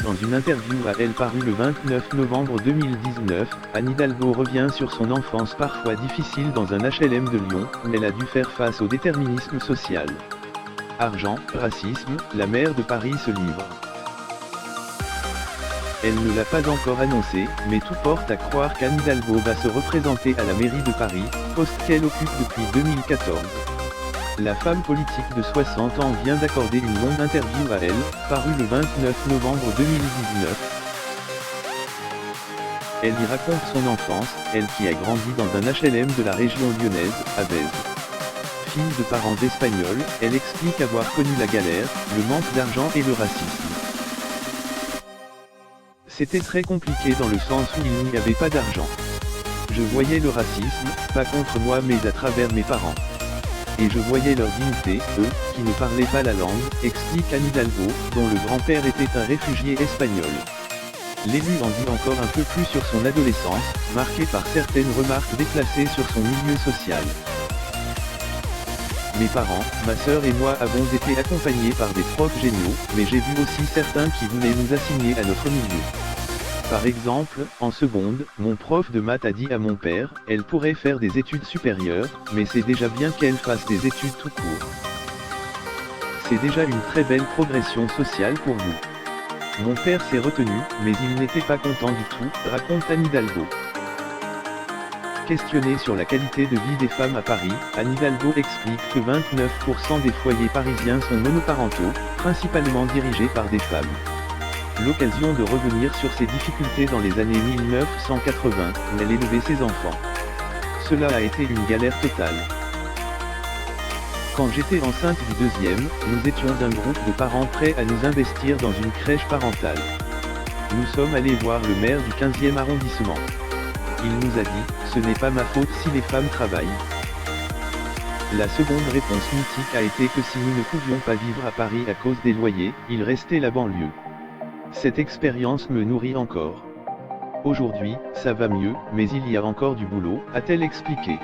Dans une interview à Elle parue le 29 novembre 2019, Anne Hidalgo revient sur son enfance parfois difficile dans un HLM de Lyon, où elle a dû faire face au déterminisme social. Argent, racisme, la maire de Paris se livre. Elle ne l'a pas encore annoncé, mais tout porte à croire qu'Anne Hidalgo va se représenter à la mairie de Paris, poste qu'elle occupe depuis 2014. La femme politique de 60 ans vient d'accorder une longue interview à Elle, parue le 29 novembre 2019. Elle y raconte son enfance, elle qui a grandi dans un HLM de la région lyonnaise, à Bèze. Fille de parents espagnols, elle explique avoir connu la galère, le manque d'argent et le racisme. C'était très compliqué dans le sens où il n'y avait pas d'argent. Je voyais le racisme, pas contre moi mais à travers mes parents. Et je voyais leur dignité, eux, qui ne parlaient pas la langue, explique Anne Hidalgo, dont le grand-père était un réfugié espagnol. L'élu en dit encore un peu plus sur son adolescence, marquée par certaines remarques déplacées sur son milieu social. Mes parents, ma sœur et moi avons été accompagnés par des profs géniaux, mais j'ai vu aussi certains qui voulaient nous assigner à notre milieu. Par exemple, en seconde, mon prof de maths a dit à mon père, elle pourrait faire des études supérieures, mais c'est déjà bien qu'elle fasse des études tout court. C'est déjà une très belle progression sociale pour nous. Mon père s'est retenu, mais il n'était pas content du tout, raconte Anne Hidalgo. Questionnée sur la qualité de vie des femmes à Paris, Anne Hidalgo explique que 29% des foyers parisiens sont monoparentaux, principalement dirigés par des femmes. L'occasion de revenir sur ses difficultés dans les années 1980, où elle élevait ses enfants. Cela a été une galère totale. Quand j'étais enceinte du deuxième, nous étions un groupe de parents prêts à nous investir dans une crèche parentale. Nous sommes allés voir le maire du 15e arrondissement. Il nous a dit, ce n'est pas ma faute si les femmes travaillent. La seconde réponse mythique a été que si nous ne pouvions pas vivre à Paris à cause des loyers, il restait la banlieue. Cette expérience me nourrit encore. Aujourd'hui, ça va mieux, mais il y a encore du boulot, a-t-elle expliqué.